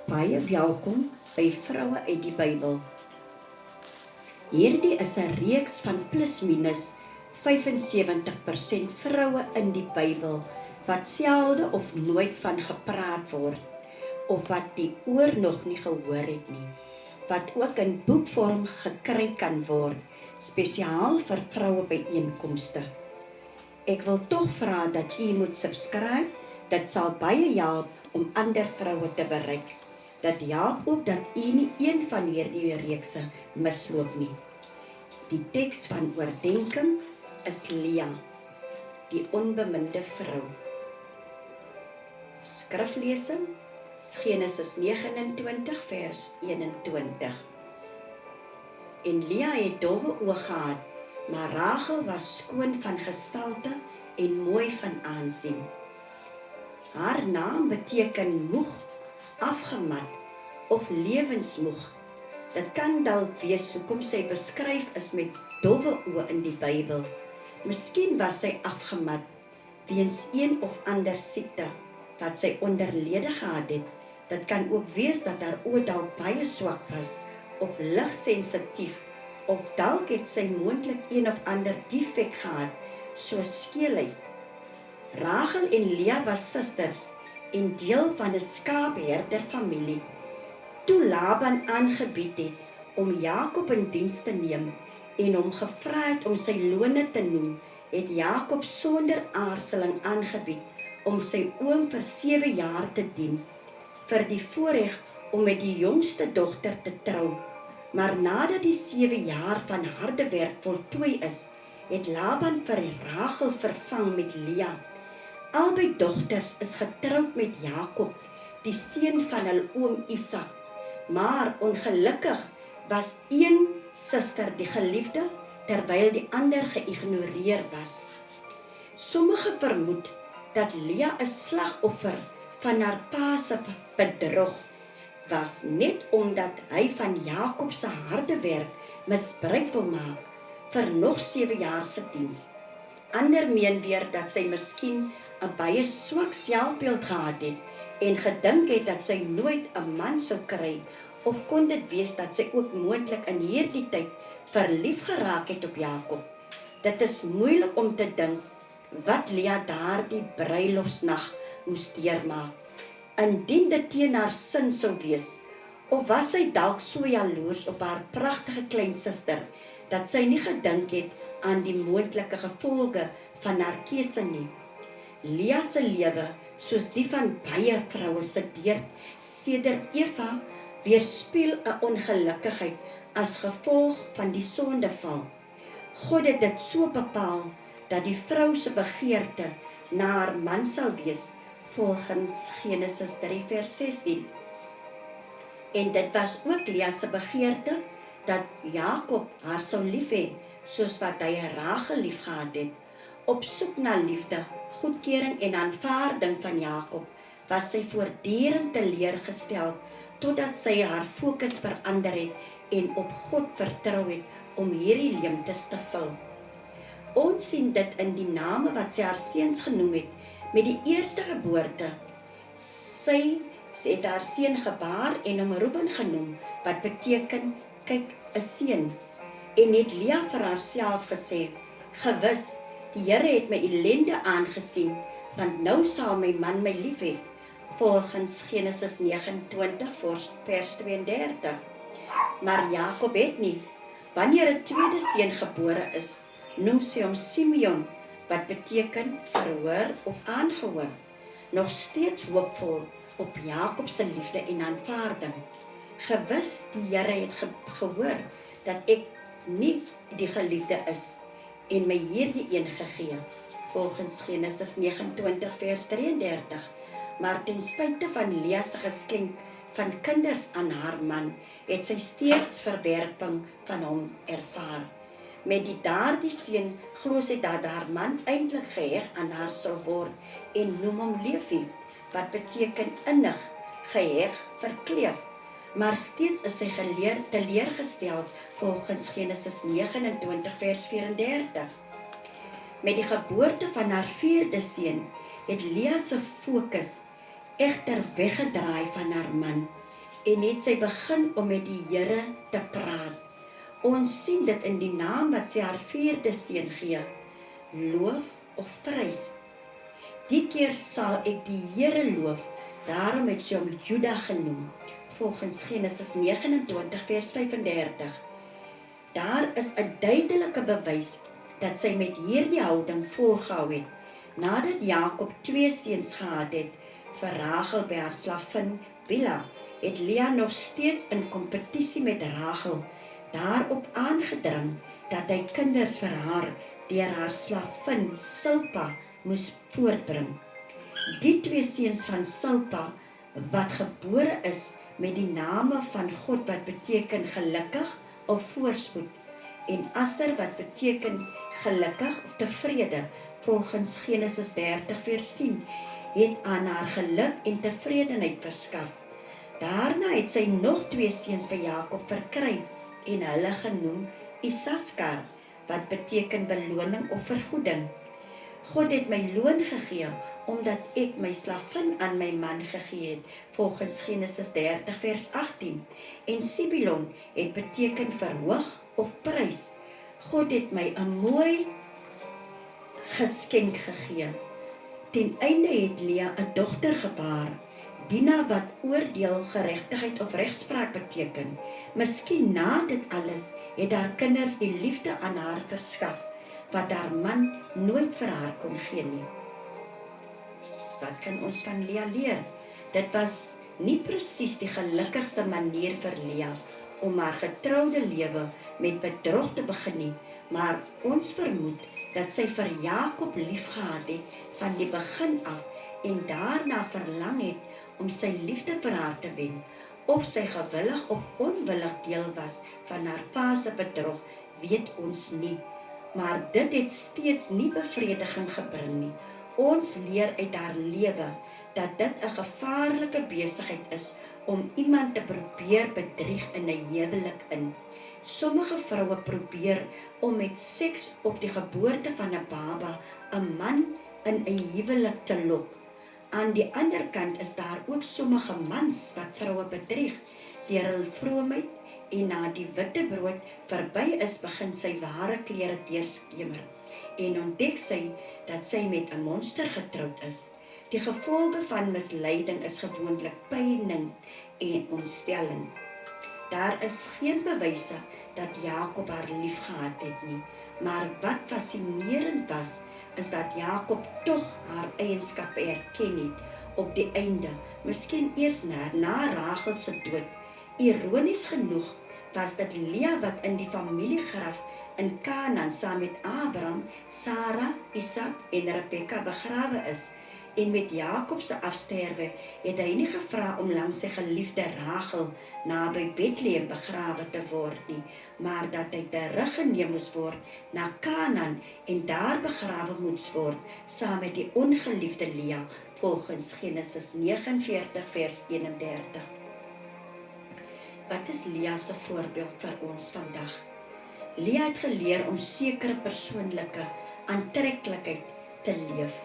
Baie welkom by Vroue uit die Bybel. Hierdie is 'n reeks van plus minus 75% vroue in die Bybel wat selde of nooit van gepraat word of wat die oor nog nie gehoor het nie, wat ook in boekvorm gekry kan word, spesiaal vir vroue byeenkomste. Ek wil tog vra dat u moet subscribe, dit sal baie help om ander vroue te bereik. Dit help ook dat u nie een van hierdie reekse misloop nie. Die teks van oordenking is Lea, die onbeminde vrou. Skriflesing Genesis 29 vers 21. En Lea het dowwe oë gehad, maar Rachel was skoon van gestalte en mooi van aansien. Haar naam beteken moeg, afgemat of lewensmoeg. Dit kan dalk wees hoekom sy beskryf is met dowwe oë in die Bybel. Miskien was sy afgemat weens een of ander siekte wat sy onderlede gehad het. Dit kan ook wees dat haar oë dalk baie swak was of ligsensitief, of dalk het sy moontlik een of ander defek gehad, soos skeelheid. Rachel en Lea was susters en deel van 'n skaapherderfamilie. Toe Laban aangebied het om Jakob in diens te neem en hom gevra het om sy lone te noem, het Jakob sonder aarzeling aangebied om sy oom vir 7 jaar te dien, vir die voorreg om met die jongste dogter te trou. Maar nadat die 7 jaar van harde werk voltooi is, het Laban vir Rachel vervang met Lea. Albei dogters is getroud met Jakob, die seun van hul oom Isak, maar ongelukkig was een suster die geliefde, terwyl die ander geïgnoreer was. Sommige vermoed dat Lea 'n slagoffer van haar pa se bedrog was, net omdat hy van Jakob se harde werk misbruik wil maak vir nog 7 jaar se diens. Ander meen weer dat sy miskien 'n baie swak selfbeeld gehad het en gedink het dat sy nooit 'n man sou kry, of kon dit wees dat sy ook moontlik in hierdie tyd verlief geraak het op Jakob. Dit is moeilik om te dink wat Lea daardie bruilofsnag moes deurmaak, indien dit teen haar sin sou wees, of was sy dalk so jaloers op haar pragtige kleinsuster, dat sy nie gedink het aan die moontlike gevolge van haar keuse nie. Lea se lewe, soos die van baie vroue se sedert Eva, weerspieël 'n ongelukkigheid as gevolg van die sondeval. God het dit so bepaal dat die vrou se begeerte na haar man sal wees, volgens Genesis 3 vers 16. En dit was ook Lea se begeerte dat Jakob haar sou lief hê, soos wat hy Rachel lief gehad het. Op soek na liefde, goedkeuring en aanvaarding van Jakob, was sy voortdurend teleurgestel, totdat sy haar fokus verander het en op God vertrou het om hierdie leemtes te vul. Ons sien dit in die name wat sy haar seuns genoem het, met die eerste geboorte. Sy het haar seun gebaar en hom Reuben genoem, wat beteken, kyk, 'n seun. En het Lea vir haarself gesê, gewis, die Here het my ellende aangesien, want nou sal my man my lief hê, volgens Genesis 29 vers 32. Maar Jakob het nie. Wanneer 'n tweede seun gebore is, noem sy hom Simeon, wat beteken verhoor of aangehoor, nog steeds hoopvol op Jakob se liefde en aanvaarding. Gewis, die Here het gehoor dat ek nie die geliefde is en my hierdie een gegee, volgens Genesis 29 vers 33. Maar ten spyte van Lea se geskenk van kinders aan haar man, het sy steeds verwerping van hom ervaar. Met die daardie seun glo sy dat haar man eintlik geheg aan haar sal word en noem hom Levi, wat beteken innig, geheg, verkleef. Maar steeds is sy teleurgestel, volgens Genesis 29 vers 34. Met die geboorte van haar 4de seun het Lea se fokus egter weggedraai van haar man en het sy begin om met die Here te praat. Ons sien dit in die naam wat sy haar 4de seun gee, loof of prys. Die keer sal ek die Here loof, daarom het sy hom Juda genoem, volgens Genesis 29 vers 35. Daar is 'n duidelike bewys dat sy met hierdie houding volgehou het, nadat Jakob 2 seuns gehad het, vir Rachel by haar slavin Bila, het Lea nog steeds in kompetisie met Rachel daarop aangedring dat hy kinders vir haar deur haar slavin Silpa moes voortbring. Die 2 seuns van Silpa wat gebore is met die name van God wat beteken gelukkig of voorspoed, en Asser wat beteken gelukkig of tevrede, volgens Genesis 30 vers 10, het aan haar geluk en tevredenheid verskaf. Daarna het sy nog 2 seuns by Jakob verkry en hulle genoem Isaskar, wat beteken beloning of vergoeding. God het my loon gegee, omdat ek my slavin aan my man gegee het, volgens Genesis 30 vers 18, en Sibilon het beteken verhoog of prys. God het my 'n mooi geskenk gegee. Ten einde het Lea 'n dogter gebaar, Dina wat oordeel, geregtigheid of regspraak beteken. Miskien na dit alles het haar kinders die liefde aan haar verskaf, wat haar man nooit vir haar kon gee nie. Wat kan ons van Lea leer? Dit was nie presies die gelukkigste manier vir Lea om haar getroude lewe met bedrog te begin nie, maar ons vermoed dat sy vir Jakob liefgehad het van die begin af en daarna verlang het om sy liefde vir haar te wen. Of sy gewillig of onwillig deel was van haar pa se bedrog, weet ons nie. Maar dit het steeds nie bevrediging gebring nie. Ons leer uit haar lewe dat dit 'n gevaarlike besigheid is om iemand te probeer bedrieg in 'n huwelik in. Sommige vroue probeer om met seks of die geboorte van 'n baba 'n man in 'n huwelik te lok. Aan die ander kant is daar ook sommige mans wat vroue bedrieg deur hul vroomheid, en na die witbrood verby is, begin sy ware klere deurskemer en ontdek sy dat sy met 'n monster getroud is. Die gevolge van misleiding is gewoonlik pynend en ontstellend. Daar is geen bewyse dat Jakob haar liefgehad het nie, maar wat fascinerend was, is dat Jakob tog haar eienskappe erken het op die einde, miskien eers na Rachel se dood. Ironies genoeg was dit Lea wat in die familiegraf in Kanaan saam met Abraham, Sara, Isak en Rebekka begrawe is, en met Jakob se afsterwe het hy nie gevra om langs sy geliefde Rachel naby Bethlehem begrawe te word nie, maar dat hy teruggeneem moes word na Kanaan en daar begrawe moes word saam met die ongeliefde Lea, volgens Genesis 49 vers 31. Wat is Lea se voorbeeld vir ons vandag? Lea het geleer om sekere persoonlike aantreklikheid te leef,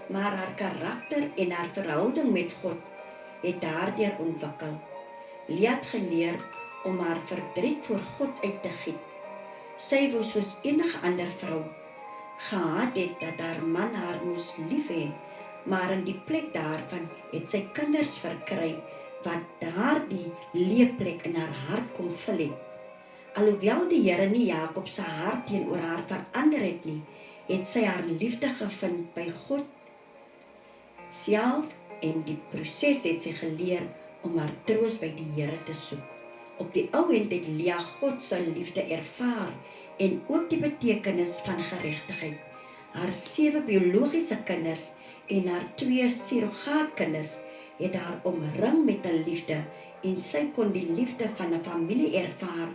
maar haar karakter en haar verhouding met God het daardeur ontwikkel. Lea het geleer om haar verdriet voor God uit te giet. Sy wou soos enige ander vrou gehad het dat haar man haar moes lief hê, maar in die plek daarvan het sy kinders verkry wat daardie leeplek in haar hart kon vul het. Alhoewel die Here nie Jakob se hart teenoor haar verander het nie, het sy haar liefde gevind by God self, en die proses het sy geleer om haar troos by die Here te soek. Op die ou end het Lea God se liefde ervaar en ook die betekenis van geregtigheid. Haar 7 biologiese kinders en haar 2 surrogaatkinders het haar omring met 'n liefde, en sy kon die liefde van 'n familie ervaar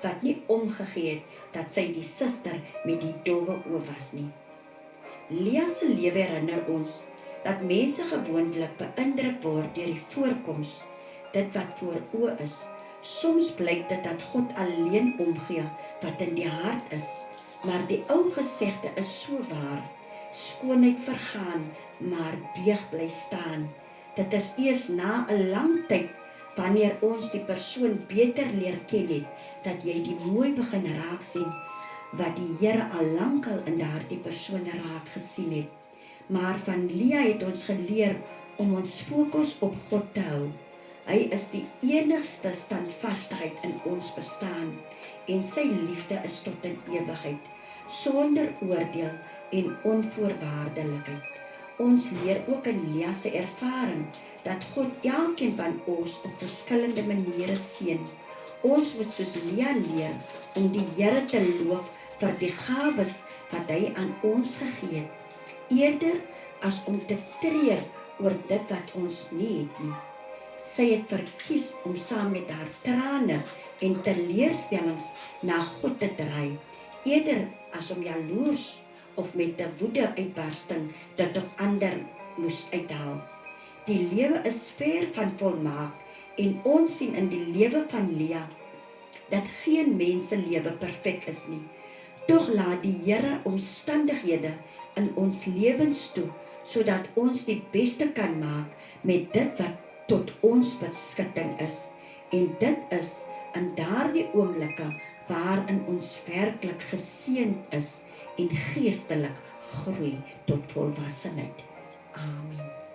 wat nie omgegee het dat sy die suster met die dowwe oë was nie. Lea se lewe herinner ons dat mense gewoonlik beïndruk word deur die voorkoms, dit wat voor oë is. Soms blyk dit dat God alleen omgee wat in die hart is, maar die ou gesegde is so waar: skoonheid vergaan, maar deug bly staan. Dit is eers na 'n lang tyd wanneer ons die persoon beter leer ken het, dat jy die mooi begin raak sien, wat die Here al lankal in daardie persoon raak gesien het. Maar van Lia het ons geleer om ons fokus op God te hou. Hy is die enigste standvastigheid in ons bestaan, en sy liefde is tot in ewigheid, sonder oordeel en onvoorwaardelikheid. Ons leer ook in Lia se ervaring, dat God elkeen van ons op verskillende maniere seën. Ons moet soos Lia leer om die Here te loof vir die gawes wat hy aan ons gegee het, eerder as om te treur oor dit wat ons nie het nie. Sy het verkies om saam met haar trane en teleurstellings na God te draai, eerder as om jaloers of met 'n woede-uitbarsting dit op ander moes uithaal. Die lewe is ver van volmaak, en ons sien in die lewe van Lia dat geen menselewe perfek is nie. Tog laat die Here omstandighede in ons lewens toe, sodat ons die beste kan maak met dit wat tot ons beskikking is. En dit is in daardie oomblikke waarin ons werklik geseënd is en geestelik groei tot volwassenheid. Amen.